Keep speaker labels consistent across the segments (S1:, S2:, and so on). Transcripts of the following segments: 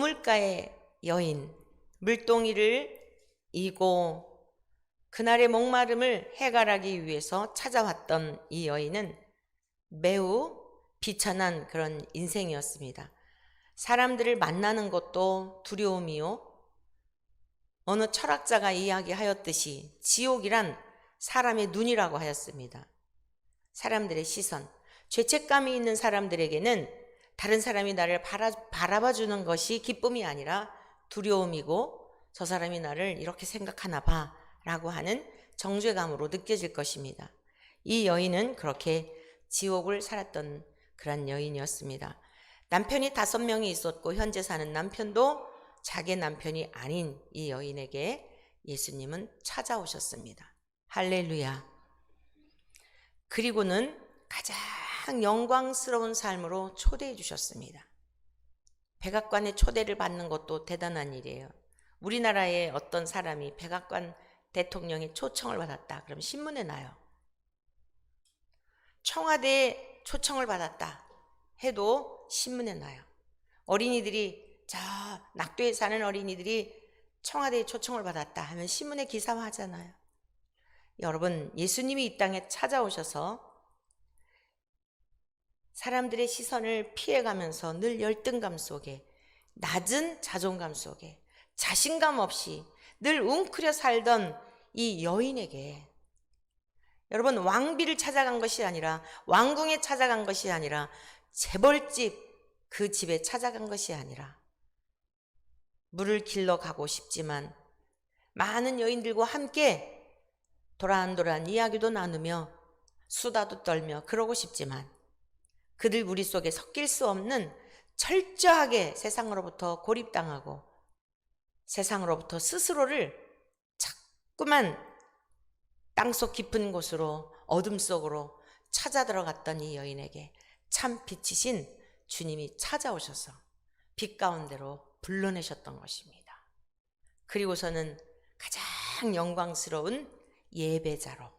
S1: 우물가의 여인, 물동이를 이고 그날의 목마름을 해결하기 위해서 찾아왔던 이 여인은 매우 비천한 그런 인생이었습니다. 사람들을 만나는 것도 두려움이요, 어느 철학자가 이야기하였듯이 지옥이란 사람의 눈이라고 하였습니다. 사람들의 시선, 죄책감이 있는 사람들에게는 다른 사람이 나를 바라봐주는 것이 기쁨이 아니라 두려움이고, 저 사람이 나를 이렇게 생각하나 봐 라고 하는 정죄감으로 느껴질 것입니다. 이 여인은 그렇게 지옥을 살았던 그런 여인이었습니다. 남편이 5명이 있었고 현재 사는 남편도 자기 남편이 아닌 이 여인에게 예수님은 찾아오셨습니다. 할렐루야. 그리고는 가장 영광스러운 삶으로 초대해 주셨습니다. 백악관의 초대를 받는 것도 대단한 일이에요. 우리나라의 어떤 사람이 백악관 대통령의 초청을 받았다 그럼 신문에 나요. 청와대에 초청을 받았다 해도 신문에 나요. 어린이들이, 저 낙도에 사는 어린이들이 청와대에 초청을 받았다 하면 신문에 기사화하잖아요. 여러분, 예수님이 이 땅에 찾아오셔서 사람들의 시선을 피해가면서 늘 열등감 속에, 낮은 자존감 속에 자신감 없이 늘 웅크려 살던 이 여인에게, 여러분, 왕비를 찾아간 것이 아니라, 왕궁에 찾아간 것이 아니라, 재벌집 그 집에 찾아간 것이 아니라, 물을 길러 가고 싶지만 많은 여인들과 함께 도란도란 이야기도 나누며 수다도 떨며 그러고 싶지만 그들 무리 속에 섞일 수 없는, 철저하게 세상으로부터 고립당하고 세상으로부터 스스로를 자꾸만 땅속 깊은 곳으로, 어둠 속으로 찾아 들어갔던 이 여인에게 참 빛이신 주님이 찾아오셔서 빛 가운데로 불러내셨던 것입니다. 그리고서는 가장 영광스러운 예배자로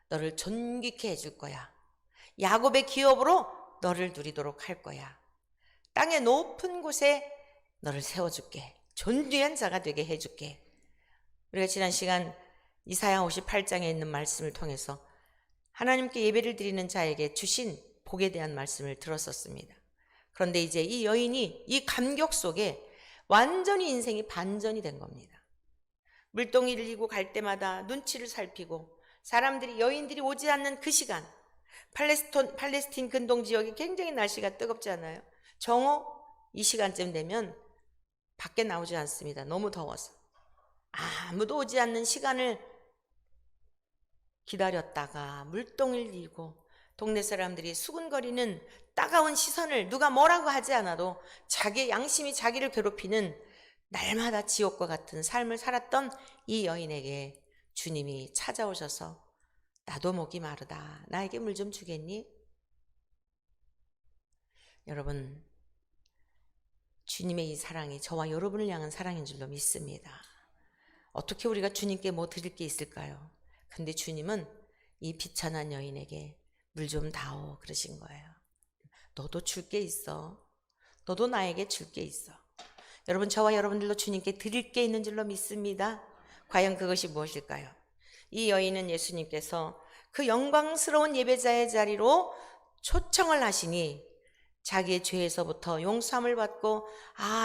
S1: 너를 존귀케 해줄 거야. 야곱의 기업으로 너를 누리도록 할 거야. 땅의 높은 곳에 너를 세워줄게. 존귀한 자가 되게 해줄게. 우리가 지난 시간 이사야 58장에 있는 말씀을 통해서 하나님께 예배를 드리는 자에게 주신 복에 대한 말씀을 들었었습니다. 그런데 이제 이 여인이 이 감격 속에 완전히 인생이 반전이 된 겁니다. 물동이를 이고 갈 때마다 눈치를 살피고, 사람들이, 여인들이 오지 않는 그 시간, 팔레스틴 근동 지역이 굉장히 날씨가 뜨겁지 않아요? 정오 이 시간쯤 되면 밖에 나오지 않습니다. 너무 더워서. 아무도 오지 않는 시간을 기다렸다가 물동이를 이고 동네 사람들이 수군거리는 따가운 시선을, 누가 뭐라고 하지 않아도 자기의 양심이 자기를 괴롭히는 날마다 지옥과 같은 삶을 살았던 이 여인에게 주님이 찾아오셔서 나도 목이 마르다. 나에게 물 좀 주겠니? 여러분, 주님의 이 사랑이 저와 여러분을 향한 사랑인 줄로 믿습니다. 어떻게 우리가 주님께 뭐 드릴 게 있을까요? 근데 주님은 이 비천한 여인에게 물 좀 다오 그러신 거예요. 너도 줄 게 있어. 너도 나에게 줄 게 있어. 여러분, 저와 여러분들도 주님께 드릴 게 있는 줄로 믿습니다. 과연 그것이 무엇일까요? 이 여인은 예수님께서 그 영광스러운 예배자의 자리로 초청을 하시니 자기의 죄에서부터 용서함을 받고,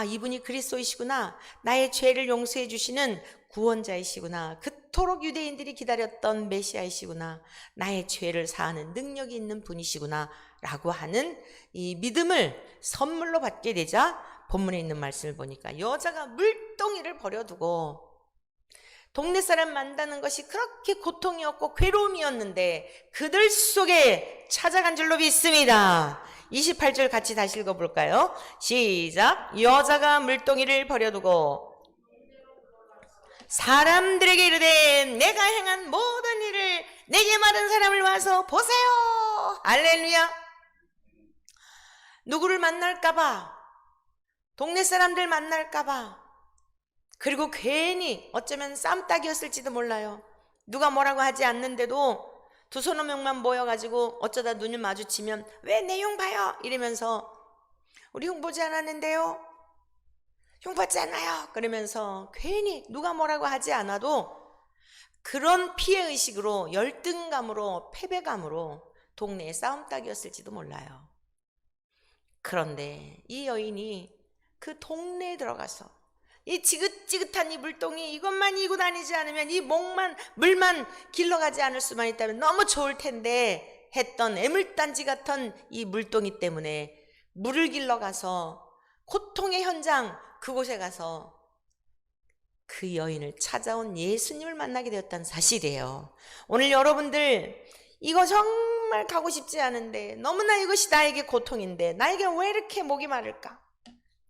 S1: 이분이 그리스도이시구나, 나의 죄를 용서해 주시는 구원자이시구나, 그토록 유대인들이 기다렸던 메시아이시구나, 나의 죄를 사하는 능력이 있는 분이시구나 라고 하는 이 믿음을 선물로 받게 되자, 본문에 있는 말씀을 보니까 여자가 물동이를 버려두고, 동네 사람 만나는 것이 그렇게 고통이었고 괴로움이었는데 그들 속에 찾아간 줄로 믿습니다. 28절 같이 다시 읽어볼까요? 시작. 여자가 물동이를 버려두고 사람들에게 이르되 내가 행한 모든 일을 내게 말한 사람을 와서 보세요. 할렐루야. 누구를 만날까봐, 동네 사람들 만날까봐, 그리고 괜히 어쩌면 쌈딱이었을지도 몰라요. 누가 뭐라고 하지 않는데도 두서너 명만 모여가지고 어쩌다 눈을 마주치면 왜 내 용 봐요? 이러면서 우리 용 보지 않았는데요? 흉봤잖아요 그러면서 괜히 누가 뭐라고 하지 않아도 그런 피해의식으로 열등감으로 패배감으로 동네에 싸움닭이었을지도 몰라요. 그런데 이 여인이 그 동네에 들어가서 이 지긋지긋한 이 물동이 이것만 이고 다니지 않으면 이 물만 길러가지 않을 수만 있다면 너무 좋을 텐데 했던 애물단지 같은 이 물동이 때문에 물을 길러가서 고통의 현장 그곳에 가서 그 여인을 찾아온 예수님을 만나게 되었다는 사실이에요. 오늘 여러분들 이거 정말 가고 싶지 않은데 너무나 이것이 나에게 고통인데 나에게 왜 이렇게 목이 마를까?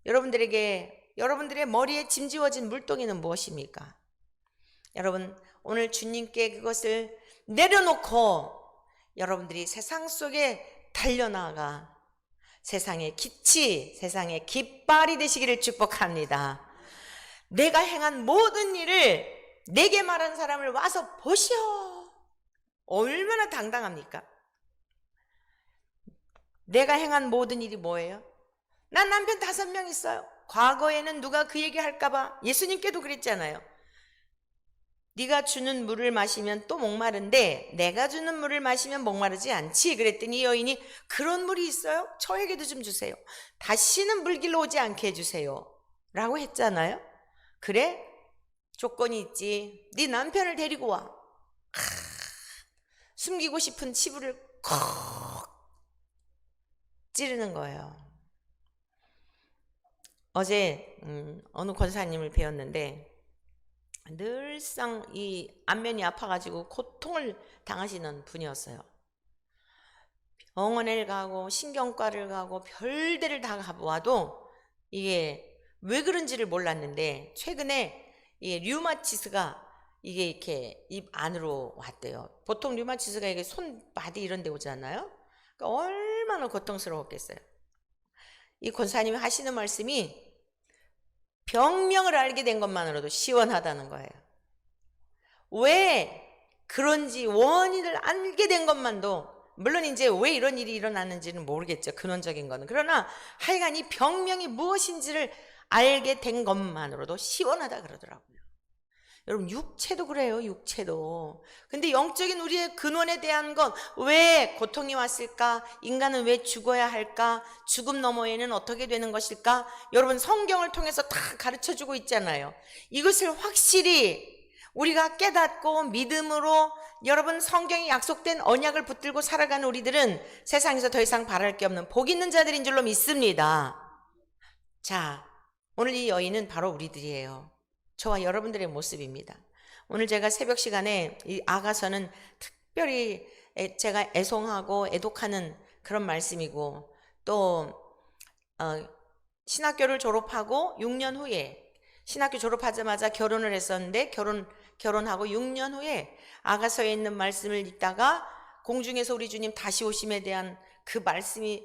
S1: 여러분들의 머리에 짐지워진 물동이는 무엇입니까? 여러분 오늘 주님께 그것을 내려놓고 여러분들이 세상 속에 달려나가 세상의 기치, 세상의 깃발이 되시기를 축복합니다. 내가 행한 모든 일을 내게 말한 사람을 와서 보시오. 얼마나 당당합니까? 내가 행한 모든 일이 뭐예요? 난 남편 5명 있어요. 과거에는 누가 그 얘기 할까봐 예수님께도 그랬잖아요. 네가 주는 물을 마시면 또 목마른데 내가 주는 물을 마시면 목마르지 않지. 그랬더니 여인이 그런 물이 있어요? 저에게도 좀 주세요. 다시는 물 길러 오지 않게 해주세요 라고 했잖아요. 그래? 조건이 있지. 네 남편을 데리고 와. 숨기고 싶은 치부를 콕 찌르는 거예요. 어제 어느 권사님을 배웠는데 늘상 이 안면이 아파가지고 고통을 당하시는 분이었어요. 병원을 가고 신경과를 가고 별데를 다 가보아도 이게 왜 그런지를 몰랐는데 최근에 이 류마티스가 이게 이렇게 입 안으로 왔대요. 보통 류마티스가 이게 손, 바디 이런 데 오잖아요. 그러니까 얼마나 고통스러웠겠어요. 이 권사님이 하시는 말씀이 병명을 알게 된 것만으로도 시원하다는 거예요. 왜 그런지 원인을 알게 된 것만도 물론 이제 왜 이런 일이 일어나는지는 모르겠죠. 근원적인 거는. 그러나 하여간 이 병명이 무엇인지를 알게 된 것만으로도 시원하다 그러더라고요. 여러분 육체도 그래요. 육체도. 근데 영적인 우리의 근원에 대한 건 왜 고통이 왔을까? 인간은 왜 죽어야 할까? 죽음 너머에는 어떻게 되는 것일까? 여러분 성경을 통해서 다 가르쳐주고 있잖아요. 이것을 확실히 우리가 깨닫고 믿음으로 여러분 성경이 약속된 언약을 붙들고 살아가는 우리들은 세상에서 더 이상 바랄 게 없는 복 있는 자들인 줄로 믿습니다. 자, 오늘 이 여인은 바로 우리들이에요. 저와 여러분들의 모습입니다. 오늘 제가 새벽 시간에 이 아가서는 특별히 제가 애송하고 애독하는 그런 말씀이고 또 신학교를 졸업하고 6년 후에 신학교 졸업하자마자 결혼을 했었는데 결혼하고 6년 후에 아가서에 있는 말씀을 읽다가 공중에서 우리 주님 다시 오심에 대한 그 말씀이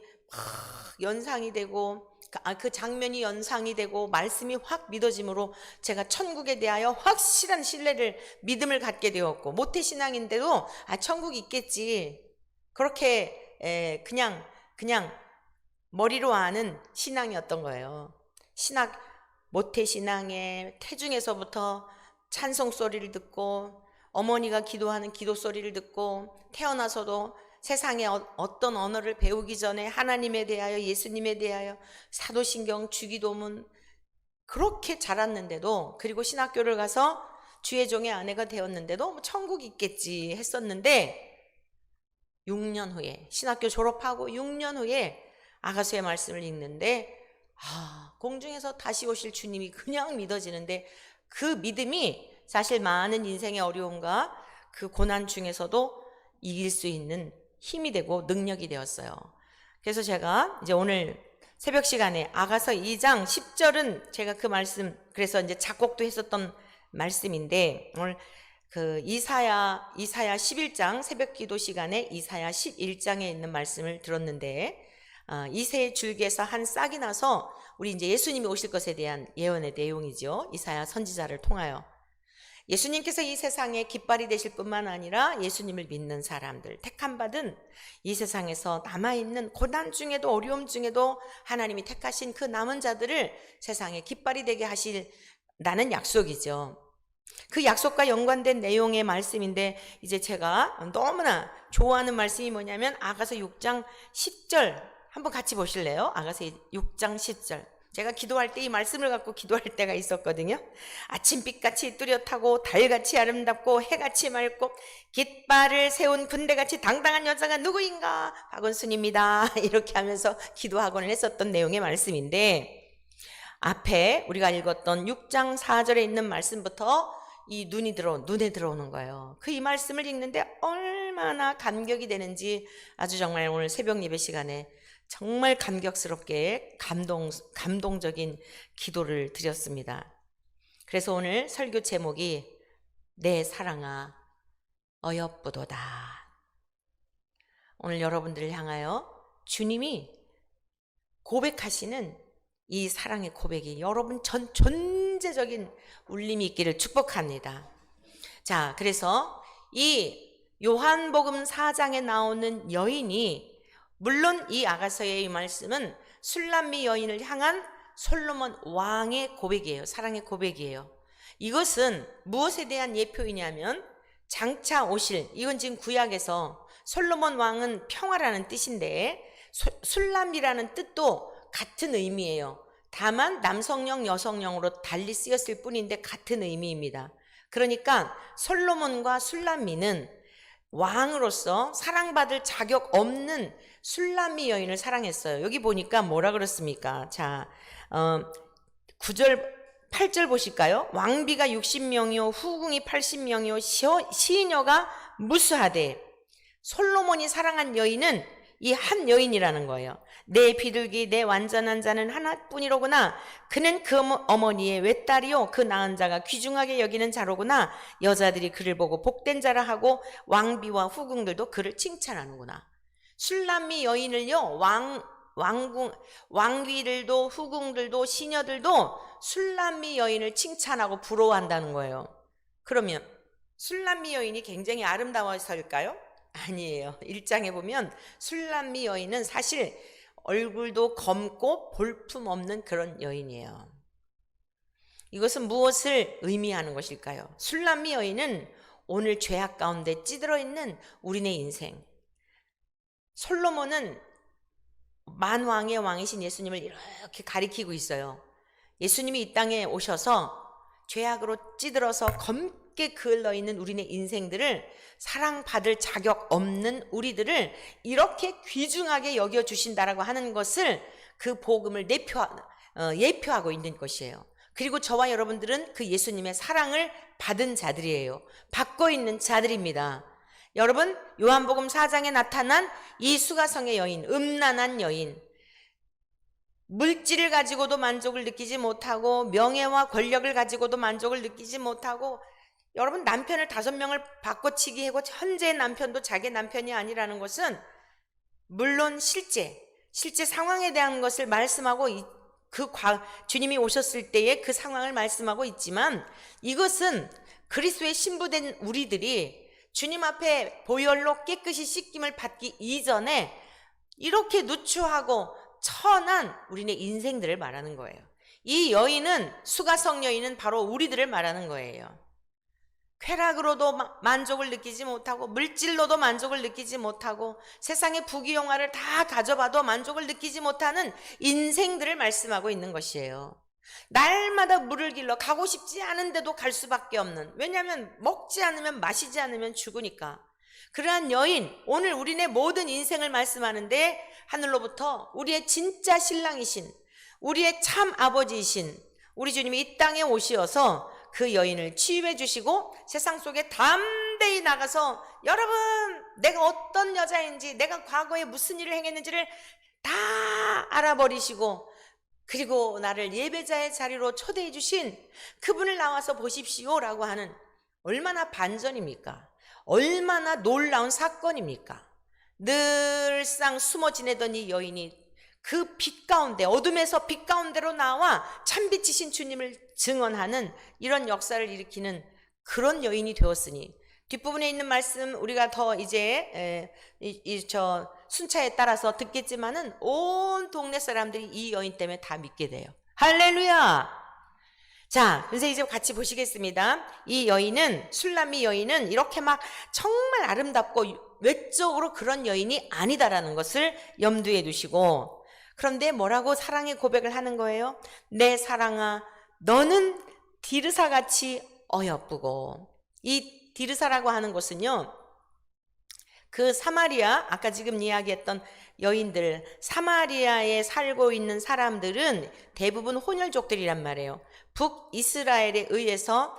S1: 연상이 되고 그 장면이 연상이 되고 말씀이 확 믿어짐으로 제가 천국에 대하여 확실한 신뢰를 믿음을 갖게 되었고 모태신앙인데도 천국 있겠지 그렇게 그냥 머리로 아는 신앙이었던 거예요. 모태신앙의 태중에서부터 찬송 소리를 듣고 어머니가 기도하는 기도 소리를 듣고 태어나서도 세상에 어떤 언어를 배우기 전에 하나님에 대하여 예수님에 대하여 사도신경 주기도문 그렇게 자랐는데도 그리고 신학교를 가서 주의 종의 아내가 되었는데도 뭐 천국 있겠지 했었는데 6년 후에 신학교 졸업하고 6년 후에 아가서의 말씀을 읽는데 공중에서 다시 오실 주님이 그냥 믿어지는데 그 믿음이 사실 많은 인생의 어려움과 그 고난 중에서도 이길 수 있는 힘이 되고 능력이 되었어요. 그래서 제가 이제 오늘 새벽 시간에 아가서 2장 10절은 제가 그 말씀 그래서 이제 작곡도 했었던 말씀인데 오늘 그 이사야 11장 새벽 기도 시간에 이사야 11장에 있는 말씀을 들었는데 이새의 줄기에서 한 싹이 나서 우리 이제 예수님이 오실 것에 대한 예언의 내용이죠. 이사야 선지자를 통하여 예수님께서 이 세상에 깃발이 되실 뿐만 아니라 예수님을 믿는 사람들, 택함받은 이 세상에서 남아있는 고난 중에도 어려움 중에도 하나님이 택하신 그 남은 자들을 세상에 깃발이 되게 하신다는 약속이죠. 그 약속과 연관된 내용의 말씀인데, 이제 제가 너무나 좋아하는 말씀이 뭐냐면 아가서 6장 10절 한번 같이 보실래요? 아가서 6장 10절. 제가 기도할 때 이 말씀을 갖고 기도할 때가 있었거든요. 아침빛같이 뚜렷하고 달같이 아름답고 해같이 맑고 깃발을 세운 군대같이 당당한 여자가 누구인가? 박은순입니다. 이렇게 하면서 기도하곤 했었던 내용의 말씀인데, 앞에 우리가 읽었던 6장 4절에 있는 말씀부터 이 눈에 들어오는 거예요. 그 이 말씀을 읽는데 얼마나 감격이 되는지 아주 정말 오늘 새벽 예배 시간에 정말 감격스럽게 감동적인 기도를 드렸습니다. 그래서 오늘 설교 제목이 내 사랑아 어여쁘도다. 오늘 여러분들을 향하여 주님이 고백하시는 이 사랑의 고백이 여러분 전 존재적인 울림이 있기를 축복합니다. 자, 그래서 이 요한복음 4장에 나오는 여인이, 물론 이 아가서의 이 말씀은 술람미 여인을 향한 솔로몬 왕의 고백이에요. 사랑의 고백이에요. 이것은 무엇에 대한 예표이냐면 장차 오실, 이건 지금 구약에서 솔로몬 왕은 평화라는 뜻인데 술람미라는 뜻도 같은 의미예요. 다만 남성형 여성형으로 달리 쓰였을 뿐인데 같은 의미입니다. 그러니까 솔로몬과 술람미는 왕으로서 사랑받을 자격 없는 술람미 여인을 사랑했어요. 여기 보니까 뭐라 그렇습니까? 자, 9절 8절 보실까요? 왕비가 60명이요 후궁이 80명이요 시녀가 무수하되. 솔로몬이 사랑한 여인은 이 한 여인이라는 거예요. 내 비둘기 내 완전한 자는 하나뿐이로구나. 그는 그 어머니의 외딸이요 그 낳은 자가 귀중하게 여기는 자로구나. 여자들이 그를 보고 복된 자라 하고 왕비와 후궁들도 그를 칭찬하는구나. 술람미 여인을요 왕비들도 후궁들도 시녀들도 술람미 여인을 칭찬하고 부러워한다는 거예요. 그러면 술람미 여인이 굉장히 아름다워서일까요? 아니에요. 1장에 보면 술람미 여인은 사실 얼굴도 검고 볼품없는 그런 여인이에요. 이것은 무엇을 의미하는 것일까요? 술람미 여인은 오늘 죄악 가운데 찌들어 있는 우리네 인생. 솔로몬은 만왕의 왕이신 예수님을 이렇게 가리키고 있어요. 예수님이 이 땅에 오셔서 죄악으로 찌들어서 검게 그을러 있는 우리네 인생들을, 사랑받을 자격 없는 우리들을 이렇게 귀중하게 여겨주신다라고 하는 것을, 그 복음을 예표하고 있는 것이에요. 그리고 저와 여러분들은 그 예수님의 사랑을 받은 자들이에요. 받고 있는 자들입니다. 여러분, 요한복음 4장에 나타난 이 수가성의 여인, 음란한 여인, 물질을 가지고도 만족을 느끼지 못하고 명예와 권력을 가지고도 만족을 느끼지 못하고, 여러분 남편을 5명을 바꿔치기 하고 현재의 남편도 자기 남편이 아니라는 것은 물론 실제 상황에 대한 것을 말씀하고 주님이 오셨을 때의 그 상황을 말씀하고 있지만, 이것은 그리스도의 신부된 우리들이 주님 앞에 보혈로 깨끗이 씻김을 받기 이전에 이렇게 누추하고 천한 우리네 인생들을 말하는 거예요. 이 여인은, 수가성 여인은 바로 우리들을 말하는 거예요. 쾌락으로도 만족을 느끼지 못하고 물질로도 만족을 느끼지 못하고 세상의 부귀영화를 다 가져봐도 만족을 느끼지 못하는 인생들을 말씀하고 있는 것이에요. 날마다 물을 길러 가고 싶지 않은데도 갈 수밖에 없는, 왜냐하면 먹지 않으면 마시지 않으면 죽으니까. 그러한 여인, 오늘 우리네 모든 인생을 말씀하는데 하늘로부터 우리의 진짜 신랑이신, 우리의 참 아버지이신 우리 주님이 이 땅에 오시어서 그 여인을 치유해 주시고 세상 속에 담대히 나가서, 여러분 내가 어떤 여자인지, 내가 과거에 무슨 일을 행했는지를 다 알아버리시고, 그리고 나를 예배자의 자리로 초대해 주신 그분을 나와서 보십시오 라고 하는, 얼마나 반전입니까? 얼마나 놀라운 사건입니까? 늘상 숨어 지내던 이 여인이 그 빛 가운데, 어둠에서 빛 가운데로 나와 참빛이신 주님을 증언하는 이런 역사를 일으키는 그런 여인이 되었으니, 뒷부분에 있는 말씀 우리가 더 이제 저 순차에 따라서 듣겠지만은 온 동네 사람들이 이 여인 때문에 다 믿게 돼요. 할렐루야. 자, 그래서 이제 같이 보시겠습니다. 이 여인은, 술람미 여인은 이렇게 막 정말 아름답고 외적으로 그런 여인이 아니다라는 것을 염두에 두시고, 그런데 뭐라고 사랑의 고백을 하는 거예요? 내 사랑아, 너는 디르사같이 어여쁘고. 이 디르사라고 하는 곳은요, 그 사마리아, 아까 지금 이야기했던 여인들, 사마리아에 살고 있는 사람들은 대부분 혼혈족들이란 말이에요. 북이스라엘에 의해서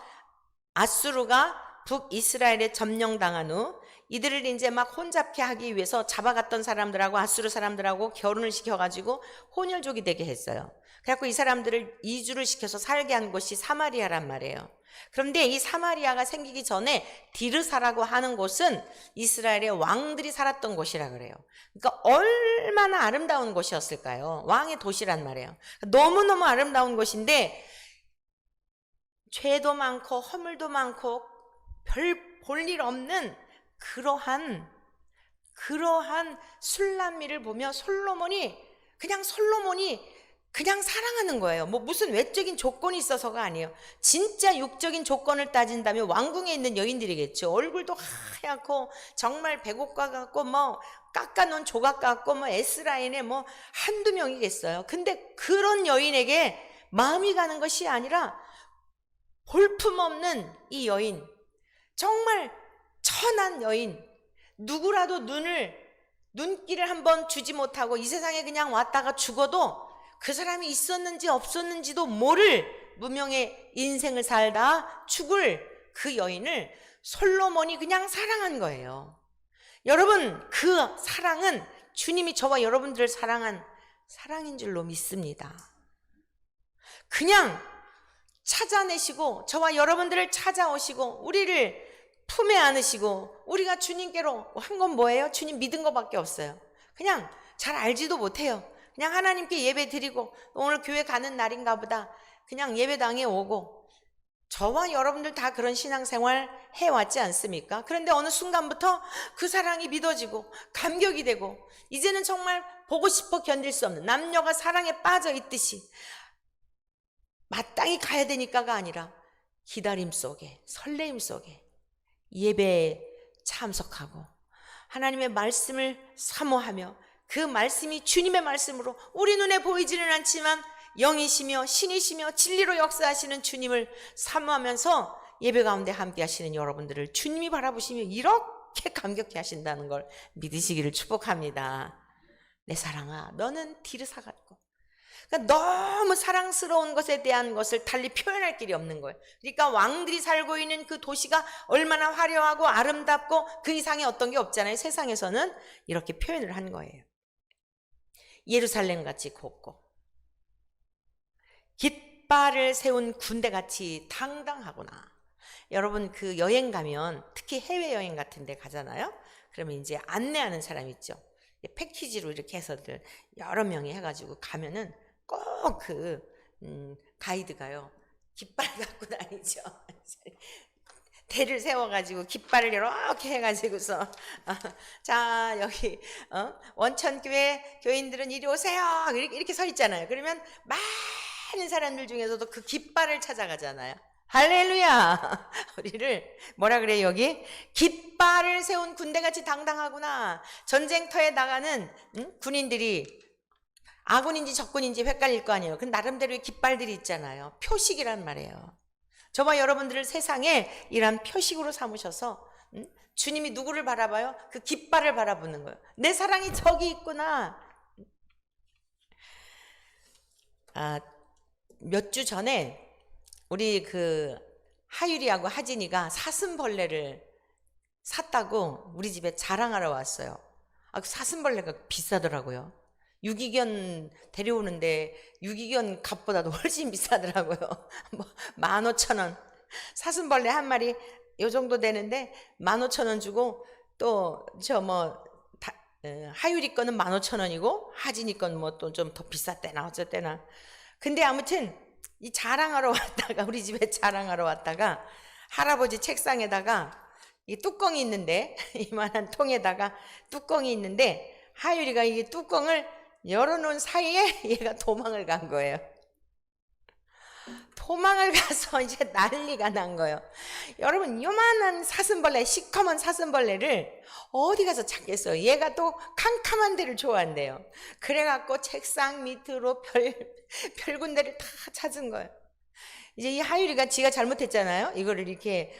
S1: 아수르가 북이스라엘에 점령당한 후 이들을 이제 막 혼잡케 하기 위해서 잡아갔던 사람들하고 아수르 사람들하고 결혼을 시켜가지고 혼혈족이 되게 했어요. 그래갖고 이 사람들을 이주를 시켜서 살게 한 곳이 사마리아란 말이에요. 그런데 이 사마리아가 생기기 전에 디르사라고 하는 곳은 이스라엘의 왕들이 살았던 곳이라 그래요. 그러니까 얼마나 아름다운 곳이었을까요? 왕의 도시란 말이에요. 너무너무 아름다운 곳인데 죄도 많고 허물도 많고 별 볼 일 없는 그러한 술람미를 보며 솔로몬이 그냥 사랑하는 거예요. 뭐 무슨 외적인 조건이 있어서가 아니에요. 진짜 육적인 조건을 따진다면 왕궁에 있는 여인들이겠죠. 얼굴도 하얗고 정말 백옥과 같고 뭐 깎아놓은 조각 같고 뭐 S라인에 뭐 한두 명이겠어요. 근데 그런 여인에게 마음이 가는 것이 아니라 볼품없는 이 여인, 정말 천한 여인, 누구라도 눈길을 한번 주지 못하고 이 세상에 그냥 왔다가 죽어도 그 사람이 있었는지 없었는지도 모를 무명의 인생을 살다 죽을 그 여인을 솔로몬이 그냥 사랑한 거예요. 여러분, 그 사랑은 주님이 저와 여러분들을 사랑한 사랑인 줄로 믿습니다. 그냥 찾아내시고 저와 여러분들을 찾아오시고 우리를 품에 안으시고 우리가 주님께로 한 건 뭐예요? 주님 믿은 것밖에 없어요. 그냥 잘 알지도 못해요. 그냥 하나님께 예배 드리고 오늘 교회 가는 날인가 보다 그냥 예배당에 오고, 저와 여러분들 다 그런 신앙생활 해왔지 않습니까? 그런데 어느 순간부터 그 사랑이 믿어지고 감격이 되고 이제는 정말 보고 싶어 견딜 수 없는, 남녀가 사랑에 빠져 있듯이 마땅히 가야 되니까가 아니라 기다림 속에, 설레임 속에 예배에 참석하고 하나님의 말씀을 사모하며 그 말씀이 주님의 말씀으로 우리 눈에 보이지는 않지만 영이시며 신이시며 진리로 역사하시는 주님을 사모하면서 예배 가운데 함께 하시는 여러분들을 주님이 바라보시며 이렇게 감격해 하신다는 걸 믿으시기를 축복합니다. 내 사랑아, 너는 디르사 같고. 그러니까 너무 사랑스러운 것에 대한 것을 달리 표현할 길이 없는 거예요. 그러니까 왕들이 살고 있는 그 도시가 얼마나 화려하고 아름답고 그 이상의 어떤 게 없잖아요. 세상에서는 이렇게 표현을 한 거예요. 예루살렘같이 곱고 깃발을 세운 군대같이 당당하구나. 여러분, 그 여행 가면 특히 해외여행 같은 데 가잖아요. 그러면 이제 안내하는 사람 있죠. 패키지로 이렇게 해서들 여러 명이 해가지고 가면은 꼭 그 가이드가요 깃발 갖고 다니죠. 대를 세워가지고 깃발을 이렇게 해가지고서 자 여기 원천교회 교인들은 이리 오세요 이렇게 서 있잖아요. 그러면 많은 사람들 중에서도 그 깃발을 찾아가잖아요. 할렐루야. 우리를 뭐라 그래요? 여기 깃발을 세운 군대같이 당당하구나. 전쟁터에 나가는 군인들이 아군인지 적군인지 헷갈릴 거 아니에요. 그 나름대로의 깃발들이 있잖아요. 표식이란 말이에요. 저와 여러분들을 세상에 이런 표식으로 삼으셔서 주님이 누구를 바라봐요? 그 깃발을 바라보는 거예요. 내 사랑이 저기 있구나. 몇 주 전에 우리 그 하율이하고 하진이가 사슴벌레를 샀다고 우리 집에 자랑하러 왔어요. 그 사슴벌레가 비싸더라고요. 유기견 데려오는데 유기견 값보다도 훨씬 비싸더라고요. 뭐 15,000원. 사슴벌레 한 마리 요 정도 되는데 15,000원 주고 또 저 뭐 하율이 거는 15,000원이고 하진이 건 뭐 또 좀 더 비쌌대나 어쨌대나. 근데 아무튼 이 자랑하러 왔다가 우리 집에 자랑하러 왔다가 할아버지 책상에다가 이 뚜껑이 있는데 이만한 통에다가 뚜껑이 있는데 하율이가 이 뚜껑을 열어놓은 사이에 얘가 도망을 간 거예요. 도망을 가서 이제 난리가 난 거예요. 여러분, 요만한 사슴벌레, 시커먼 사슴벌레를 어디 가서 찾겠어요. 얘가 또 캄캄한 데를 좋아한대요. 그래갖고 책상 밑으로 별군데를 다 찾은 거예요. 이제 이 하율이가 지가 잘못했잖아요. 이거를 이렇게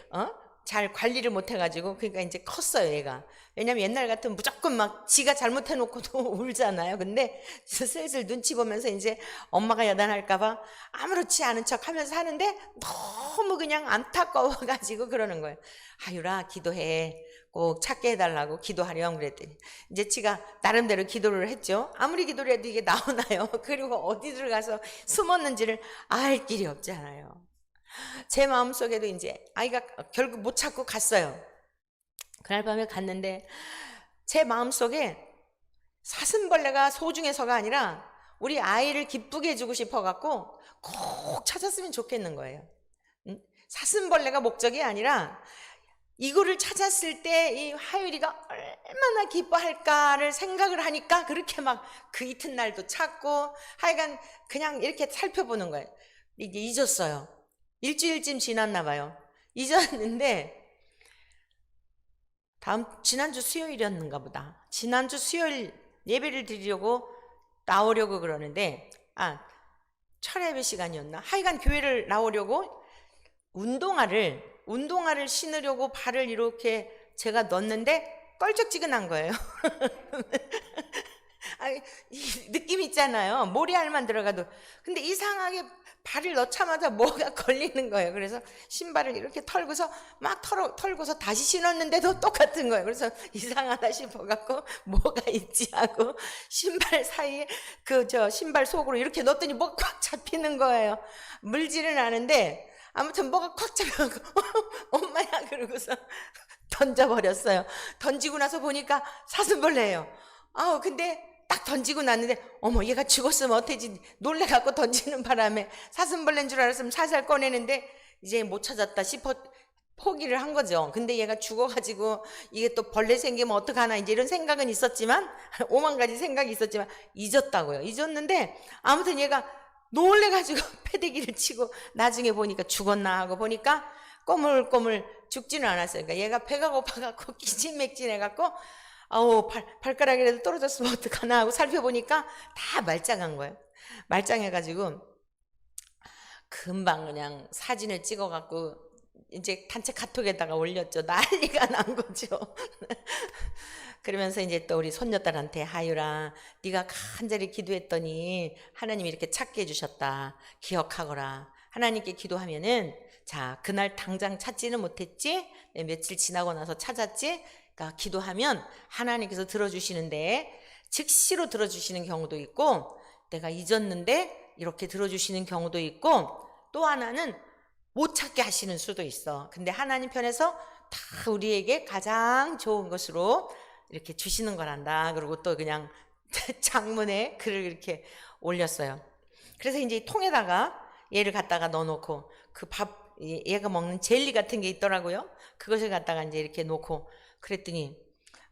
S1: 잘 관리를 못해가지고. 그러니까 이제 컸어요, 얘가. 왜냐면 옛날 같으면 무조건 막 지가 잘못해놓고도 울잖아요. 근데 슬슬 눈치 보면서 이제 엄마가 야단할까봐 아무렇지 않은 척 하면서 하는데 너무 그냥 안타까워가지고 그러는 거예요. 하율아, 기도해. 꼭 찾게 해달라고 기도하렴 그랬더니 이제 지가 나름대로 기도를 했죠. 아무리 기도를 해도 이게 나오나요? 그리고 어디 들어가서 숨었는지를 알 길이 없잖아요. 제 마음속에도 이제 아이가 결국 못 찾고 갔어요. 그날 밤에 갔는데 제 마음속에 사슴벌레가 소중해서가 아니라 우리 아이를 기쁘게 해주고 싶어갖고 꼭 찾았으면 좋겠는 거예요. 사슴벌레가 목적이 아니라 이거를 찾았을 때 이 하율이가 얼마나 기뻐할까를 생각을 하니까 그렇게 막 그 이튿날도 찾고 하여간 그냥 이렇게 살펴보는 거예요. 이게 잊었어요. 일주일쯤 지났나 봐요. 잊었는데 지난주 수요일이었는가 보다. 지난주 수요일 예배를 드리려고 나오려고 그러는데 철야 예배 시간이었나? 하여간 교회를 나오려고 운동화를 신으려고 발을 이렇게 제가 넣었는데 껄쩍지근한 거예요. 느낌 있잖아요. 모래알만 들어가도. 근데 이상하게 발을 넣자마자 뭐가 걸리는 거예요. 그래서 신발을 이렇게 털고서 막 털고서 다시 신었는데도 똑같은 거예요. 그래서 이상하다 싶어갖고 뭐가 있지 하고 신발 사이에 신발 속으로 이렇게 넣었더니 뭐가 꽉 잡히는 거예요. 물지는 않은데 아무튼 뭐가 꽉 잡혀갖고 엄마야 그러고서 던져버렸어요. 던지고 나서 보니까 사슴벌레예요. 근데 딱 던지고 났는데 어머, 얘가 죽었으면 어떡하지 놀래갖고 던지는 바람에 사슴벌레인 줄 알았으면 살살 꺼내는데 이제 못 찾았다 싶어 포기를 한 거죠. 근데 얘가 죽어가지고 이게 또 벌레 생기면 어떡하나 이제 이런 생각은 있었지만 오만 가지 생각이 있었지만 잊었다고요. 잊었는데 아무튼 얘가 놀래가지고 패대기를 치고 나중에 보니까 죽었나 하고 보니까 꼬물꼬물 죽지는 않았어요. 그러니까 얘가 배가 고파갖고 기진맥진해갖고 발가락이라도 떨어졌으면 어떡하나 하고 살펴보니까 다 말짱한 거예요. 말짱해가지고 금방 그냥 사진을 찍어갖고 이제 단체 카톡에다가 올렸죠. 난리가 난 거죠. 그러면서 이제 또 우리 손녀딸한테 하율아, 네가 간절히 기도했더니 하나님이 이렇게 찾게 해주셨다. 기억하거라. 하나님께 기도하면은 자, 그날 당장 찾지는 못했지? 며칠 지나고 나서 찾았지? 그러니까 기도하면 하나님께서 들어주시는데 즉시로 들어주시는 경우도 있고 내가 잊었는데 이렇게 들어주시는 경우도 있고 또 하나는 못 찾게 하시는 수도 있어. 근데 하나님 편에서 다 우리에게 가장 좋은 것으로 이렇게 주시는 거란다. 그리고 또 그냥 장문에 글을 이렇게 올렸어요. 그래서 이제 통에다가 얘를 갖다가 넣어놓고 얘가 먹는 젤리 같은 게 있더라고요. 그것을 갖다가 이제 이렇게 놓고 그랬더니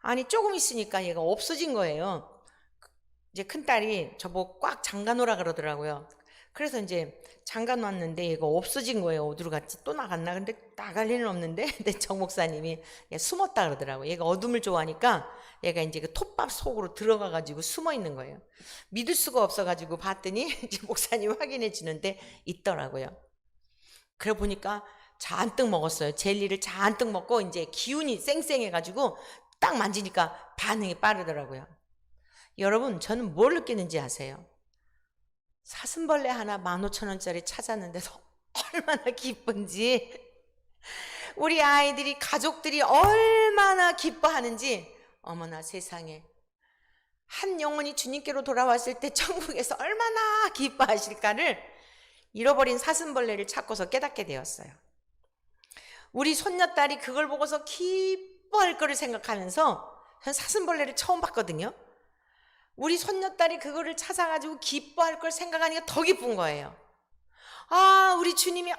S1: 아니 조금 있으니까 얘가 없어진 거예요. 이제 큰딸이 저보고 꽉 잠가놓으라 그러더라고요. 그래서 이제 잠가놨는데 얘가 없어진 거예요. 어디로 갔지? 또 나갔나? 근데 나갈 리는 없는데 근데 정 목사님이 숨었다 그러더라고요. 얘가 어둠을 좋아하니까 얘가 이제 그 톱밥 속으로 들어가가지고 숨어 있는 거예요. 믿을 수가 없어가지고 봤더니 이제 목사님 확인해 주는데 있더라고요. 그래 보니까 잔뜩 먹었어요. 젤리를 잔뜩 먹고 이제 기운이 쌩쌩해가지고 딱 만지니까 반응이 빠르더라고요. 여러분, 저는 뭘 느끼는지 아세요? 사슴벌레 하나 15,000원짜리 찾았는데도 얼마나 기쁜지, 우리 아이들이 가족들이 얼마나 기뻐하는지, 어머나 세상에, 한 영혼이 주님께로 돌아왔을 때 천국에서 얼마나 기뻐하실까를 잃어버린 사슴벌레를 찾고서 깨닫게 되었어요. 우리 손녀딸이 그걸 보고서 기뻐할 거를 생각하면서 전 사슴벌레를 처음 봤거든요. 우리 손녀딸이 그거를 찾아가지고 기뻐할 걸 생각하니까 더 기쁜 거예요. 우리 주님이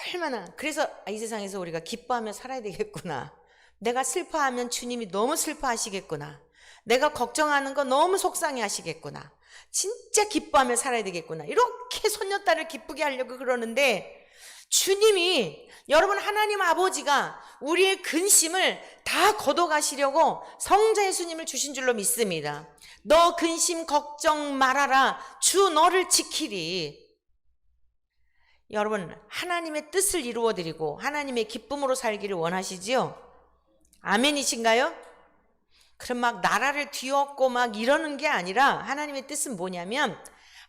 S1: 얼마나, 그래서 이 세상에서 우리가 기뻐하며 살아야 되겠구나. 내가 슬퍼하면 주님이 너무 슬퍼하시겠구나. 내가 걱정하는 거 너무 속상해 하시겠구나. 진짜 기뻐하며 살아야 되겠구나. 이렇게 손녀딸을 기쁘게 하려고 그러는데, 주님이, 여러분, 하나님 아버지가 우리의 근심을 다 걷어가시려고 성자 예수님을 주신 줄로 믿습니다. 너 근심 걱정 말아라. 주 너를 지키리. 여러분, 하나님의 뜻을 이루어드리고 하나님의 기쁨으로 살기를 원하시지요? 아멘이신가요? 그럼 막 나라를 뒤엎고 막 이러는 게 아니라, 하나님의 뜻은 뭐냐면,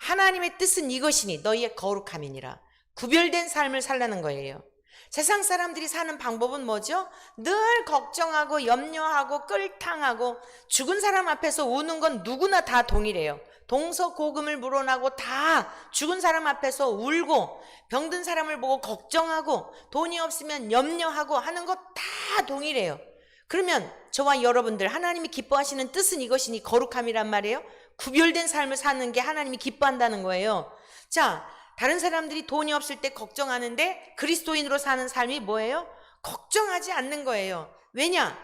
S1: 하나님의 뜻은 이것이니 너희의 거룩함이니라. 구별된 삶을 살라는 거예요. 세상 사람들이 사는 방법은 뭐죠? 늘 걱정하고 염려하고 끌탕하고, 죽은 사람 앞에서 우는 건 누구나 다 동일해요. 동서고금을 물어나고 다 죽은 사람 앞에서 울고, 병든 사람을 보고 걱정하고, 돈이 없으면 염려하고 하는 거 다 동일해요. 그러면 저와 여러분들, 하나님이 기뻐하시는 뜻은 이것이니 거룩함이란 말이에요. 구별된 삶을 사는 게 하나님이 기뻐한다는 거예요. 자, 다른 사람들이 돈이 없을 때 걱정하는데 그리스도인으로 사는 삶이 뭐예요? 걱정하지 않는 거예요. 왜냐?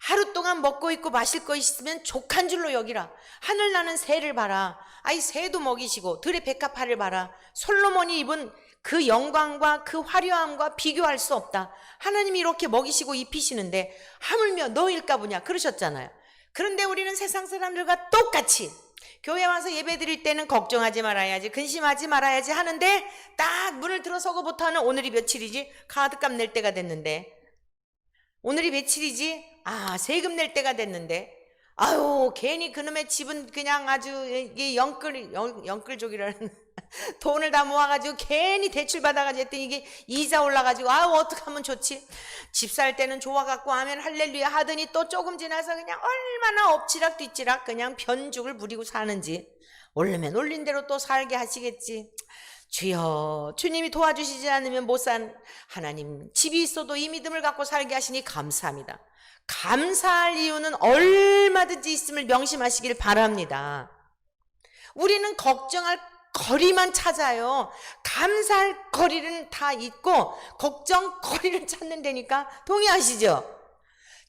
S1: 하루 동안 먹고 있고 마실 거 있으면 족한 줄로 여기라. 하늘 나는 새를 봐라. 아이, 새도 먹이시고 들의 백합화를 봐라. 솔로몬이 입은 그 영광과 그 화려함과 비교할 수 없다. 하나님이 이렇게 먹이시고 입히시는데 하물며 너일까 보냐 그러셨잖아요. 그런데 우리는 세상 사람들과 똑같이 교회 와서 예배 드릴 때는 걱정하지 말아야지, 근심하지 말아야지 하는데, 딱 문을 들어서고부터는 오늘이 며칠이지? 카드값 낼 때가 됐는데. 오늘이 며칠이지? 세금 낼 때가 됐는데. 아유, 괜히 그놈의 집은 그냥 아주 이게 영끌족이라는 돈을 다 모아가지고 괜히 대출 받아가지고 했더니 이게 이자 올라가지고, 어떻게 하면 좋지? 집 살 때는 좋아갖고 아멘 할렐루야 하더니 또 조금 지나서 그냥 얼마나 엎치락 뒤치락 그냥 변죽을 부리고 사는지. 오르면 올린 대로 또 살게 하시겠지. 주여, 주님이 도와주시지 않으면 못 산 하나님, 집이 있어도 이 믿음을 갖고 살게 하시니 감사합니다. 감사할 이유는 얼마든지 있음을 명심하시길 바랍니다. 우리는 걱정할 거리만 찾아요. 감사할 거리는 다 있고 걱정거리를 찾는 데니까. 동의하시죠?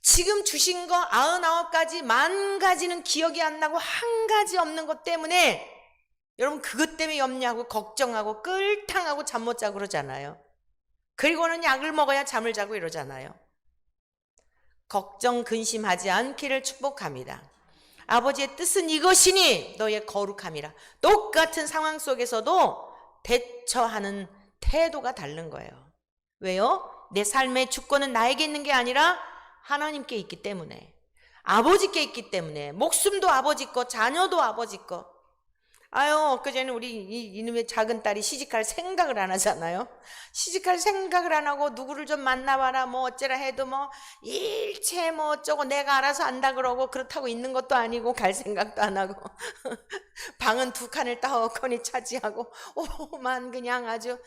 S1: 지금 주신 거 99가지, 10,000가지는 기억이 안 나고 한 가지 없는 것 때문에 여러분 그것 때문에 염려하고 걱정하고 끌탕하고 잠 못 자고 그러잖아요. 그리고는 약을 먹어야 잠을 자고 이러잖아요. 걱정 근심하지 않기를 축복합니다. 아버지의 뜻은 이것이니 너의 거룩함이라. 똑같은 상황 속에서도 대처하는 태도가 다른 거예요. 왜요? 내 삶의 주권은 나에게 있는 게 아니라 하나님께 있기 때문에, 아버지께 있기 때문에. 목숨도 아버지 거, 자녀도 아버지 거. 엊그제는 우리 이놈의 작은 딸이 시집갈 생각을 안 하잖아요. 시집갈 생각을 안 하고 누구를 좀 만나봐라 뭐 어쩌라 해도 뭐 일체 뭐 어쩌고 내가 알아서 안다 그러고, 그렇다고 있는 것도 아니고 갈 생각도 안 하고 방은 2칸을 떡하니 차지하고 오만 그냥 아주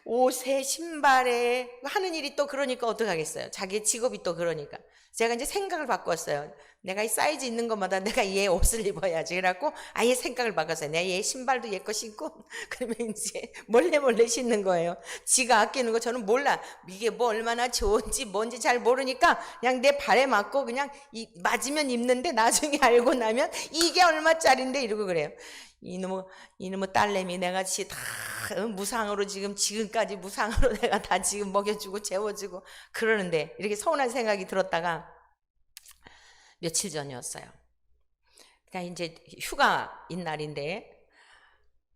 S1: 옷에 신발에 하는 일이 또 그러니까 어떡하겠어요. 자기 직업이 또 그러니까. 제가 이제 생각을 바꿨어요. 내가 이 사이즈 있는 것마다 내가 얘 옷을 입어야지. 그래갖고 아예 생각을 바꿨어요. 내가 얘 신발도 얘 거 신고, 그러면 이제 몰래 신는 거예요. 지가 아끼는 거 저는 몰라. 이게 뭐 얼마나 좋은지 뭔지 잘 모르니까 그냥 내 발에 맞고 그냥 맞으면 입는데 나중에 알고 나면 이게 얼마짜린데 이러고 그래요. 이놈의 딸내미 내가 다 무상으로 지금까지 무상으로 내가 다 지금 먹여주고 재워주고 그러는데, 이렇게 서운한 생각이 들었다가 며칠 전이었어요. 그러니까 이제 휴가인 날인데,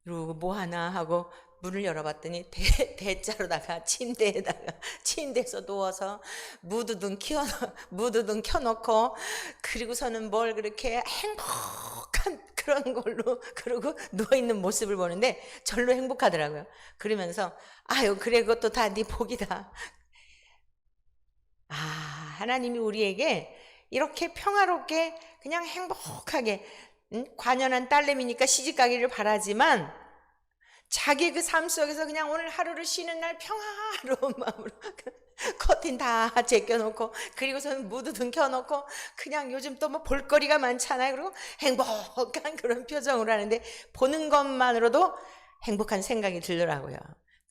S1: 그리고 뭐 하나 하고 문을 열어봤더니 대자로다가 침대에서 누워서 무드등 켜놓고, 그리고서는 뭘 그렇게 행복한 그런 걸로 그러고 누워있는 모습을 보는데 절로 행복하더라고요. 그러면서 그래 그것도 다 네 복이다. 하나님이 우리에게 이렇게 평화롭게 그냥 행복하게, 관연한 딸내미니까 시집가기를 바라지만 자기 그 삶 속에서 그냥 오늘 하루를 쉬는 날 평화로운 마음으로 커튼 다 제껴놓고, 그리고서는 무드등 켜놓고, 그냥 요즘 또 뭐 볼거리가 많잖아요. 그리고 행복한 그런 표정으로 하는데 보는 것만으로도 행복한 생각이 들더라고요.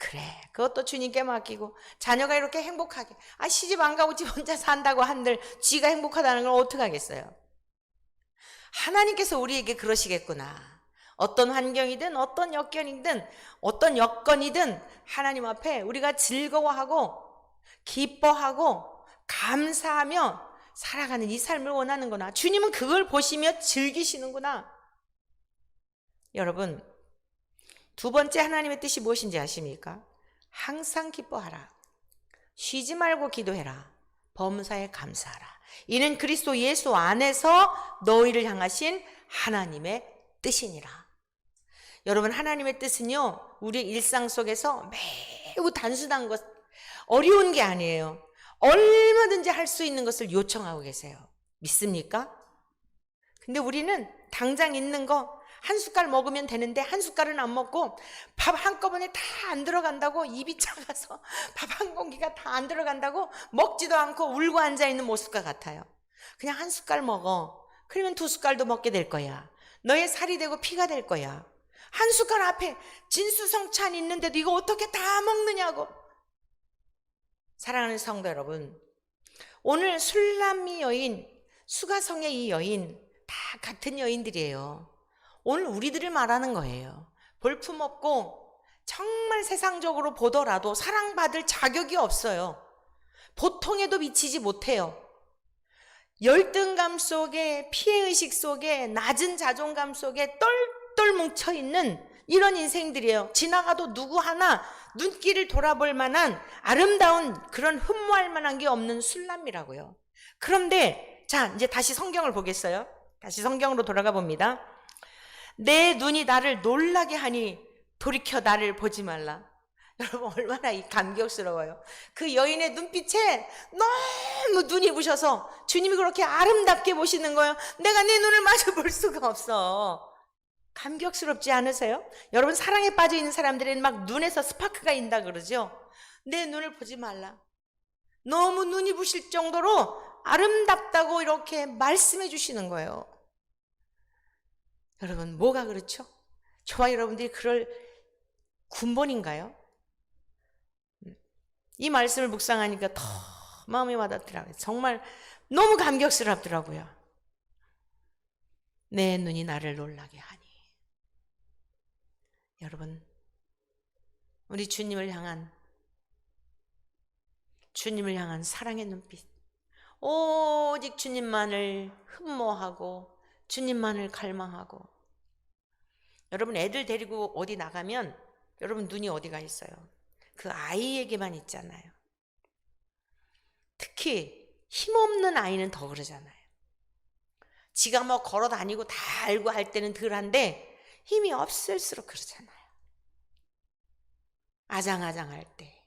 S1: 그래, 그것도 주님께 맡기고 자녀가 이렇게 행복하게, 시집 안 가고 지 혼자 산다고 한들 쥐가 행복하다는 걸 어떡하겠어요. 하나님께서 우리에게 그러시겠구나. 어떤 환경이든 어떤 여건이든 어떤 여건이든 하나님 앞에 우리가 즐거워하고 기뻐하고 감사하며 살아가는 이 삶을 원하는구나. 주님은 그걸 보시며 즐기시는구나. 여러분, 두 번째 하나님의 뜻이 무엇인지 아십니까? 항상 기뻐하라. 쉬지 말고 기도해라. 범사에 감사하라. 이는 그리스도 예수 안에서 너희를 향하신 하나님의 뜻이니라. 여러분, 하나님의 뜻은요, 우리 일상 속에서 매우 단순한 것, 어려운 게 아니에요. 얼마든지 할 수 있는 것을 요청하고 계세요. 믿습니까? 근데 우리는 당장 있는 거 한 숟갈 먹으면 되는데 한 숟갈은 안 먹고 밥 한꺼번에 다 안 들어간다고 입이 작아서 밥 한 공기가 다 안 들어간다고 먹지도 않고 울고 앉아있는 모습과 같아요. 그냥 한 숟갈 먹어. 그러면 두 숟갈도 먹게 될 거야. 너의 살이 되고 피가 될 거야. 한 숟갈 앞에 진수성찬 있는데도 이거 어떻게 다 먹느냐고. 사랑하는 성도 여러분, 오늘 술람미 여인, 수가성의 이 여인 다 같은 여인들이에요. 오늘 우리들을 말하는 거예요. 볼품없고 정말 세상적으로 보더라도 사랑받을 자격이 없어요. 보통에도 미치지 못해요. 열등감 속에, 피해의식 속에, 낮은 자존감 속에 똘똘 뭉쳐있는 이런 인생들이에요. 지나가도 누구 하나 눈길을 돌아볼 만한 아름다운 그런 흠모할 만한 게 없는 술람이라고요. 그런데 자, 이제 다시 성경을 보겠어요. 다시 성경으로 돌아가 봅니다. 내 눈이 나를 놀라게 하니 돌이켜 나를 보지 말라. 여러분, 얼마나 감격스러워요. 그 여인의 눈빛에 너무 눈이 부셔서 주님이 그렇게 아름답게 보시는 거예요. 내가 내 눈을 마주 볼 수가 없어. 감격스럽지 않으세요? 여러분, 사랑에 빠져 있는 사람들은 막 눈에서 스파크가 인다 그러죠. 내 눈을 보지 말라. 너무 눈이 부실 정도로 아름답다고 이렇게 말씀해 주시는 거예요. 여러분, 뭐가 그렇죠? 저와 여러분들이 그럴 군본인가요? 이 말씀을 묵상하니까 더 마음이 와닿더라고요. 정말 너무 감격스럽더라고요. 내 눈이 나를 놀라게 하니. 여러분, 우리 주님을 향한 사랑의 눈빛, 오직 주님만을 흠모하고 주님만을 갈망하고. 여러분, 애들 데리고 어디 나가면 여러분 눈이 어디가 있어요? 그 아이에게만 있잖아요. 특히 힘없는 아이는 더 그러잖아요. 지가 뭐 걸어 다니고 다 알고 할 때는 덜한데 힘이 없을수록 그러잖아요. 아장아장할 때.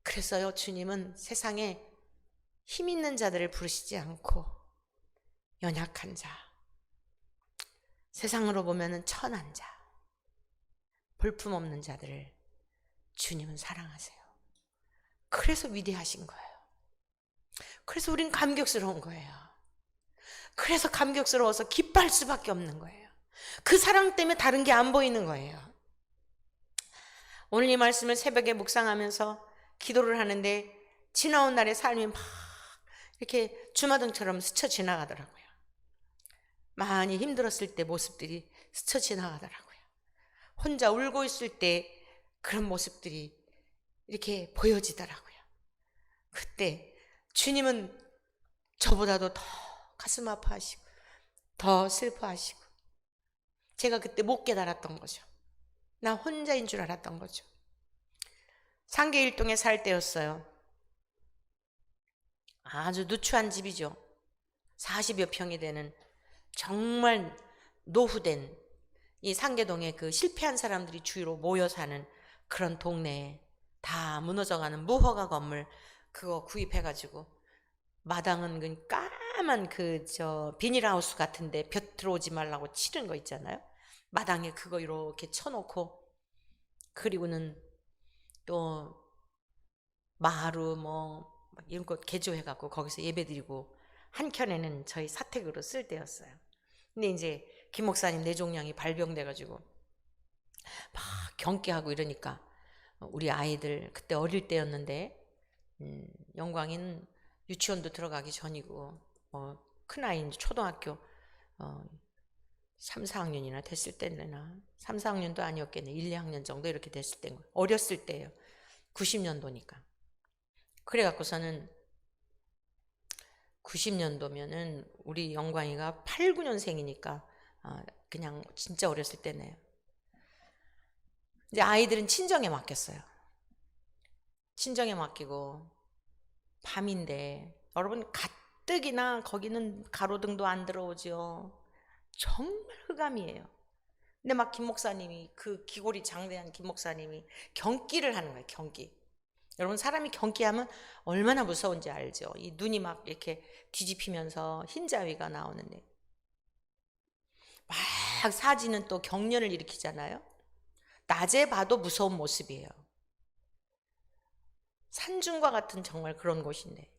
S1: 그래서요, 주님은 세상에 힘 있는 자들을 부르시지 않고 연약한 자, 세상으로 보면은 천한 자, 볼품없는 자들을 주님은 사랑하세요. 그래서 위대하신 거예요. 그래서 우린 감격스러운 거예요. 그래서 감격스러워서 기뻐할 수밖에 없는 거예요. 그 사랑 때문에 다른 게 안 보이는 거예요. 오늘 이 말씀을 새벽에 묵상하면서 기도를 하는데 지나온 날의 삶이 막 이렇게 주마등처럼 스쳐 지나가더라고요. 많이 힘들었을 때 모습들이 스쳐 지나가더라고요. 혼자 울고 있을 때 그런 모습들이 이렇게 보여지더라고요. 그때 주님은 저보다도 더 가슴 아파하시고 더 슬퍼하시고, 제가 그때 못 깨달았던 거죠. 나 혼자인 줄 알았던 거죠. 상계일동에 살 때였어요. 아주 누추한 집이죠. 40여 평이 되는 정말 노후된 이 상계동에 그 실패한 사람들이 주로 모여 사는 그런 동네에 다 무너져가는 무허가 건물 그거 구입해가지고 마당은 그 까만 비닐하우스 같은데 볕 들어오지 말라고 칠한 거 있잖아요. 마당에 그거 이렇게 쳐놓고, 그리고는 또 마루 이런 거 개조해갖고 거기서 예배드리고, 한켠에는 저희 사택으로 쓸 때였어요. 근데 이제 김 목사님 뇌종양이 발병돼가지고 막 경계하고 이러니까 우리 아이들 그때 어릴 때였는데 영광이는 유치원도 들어가기 전이고 큰 아이는 초등학교 3, 4학년이나 됐을 때나 3, 4학년도 아니었겠네. 1, 2학년 정도 이렇게 됐을 때 어렸을 때예요. 90년도니까. 그래갖고서는 90년도면은 우리 영광이가 8, 9년생이니까 그냥 진짜 어렸을 때네요. 이제 아이들은 친정에 맡겼어요. 친정에 맡기고 밤인데 여러분 가뜩이나 거기는 가로등도 안 들어오죠. 정말 흑암이에요. 근데 막 김 목사님이 그 기골이 장대한 김 목사님이 경기를 하는 거예요. 경기. 여러분 사람이 경기하면 얼마나 무서운지 알죠. 이 눈이 막 이렇게 뒤집히면서 흰자위가 나오는데 막 사지는 또 경련을 일으키잖아요. 낮에 봐도 무서운 모습이에요. 산중과 같은 정말 그런 곳인데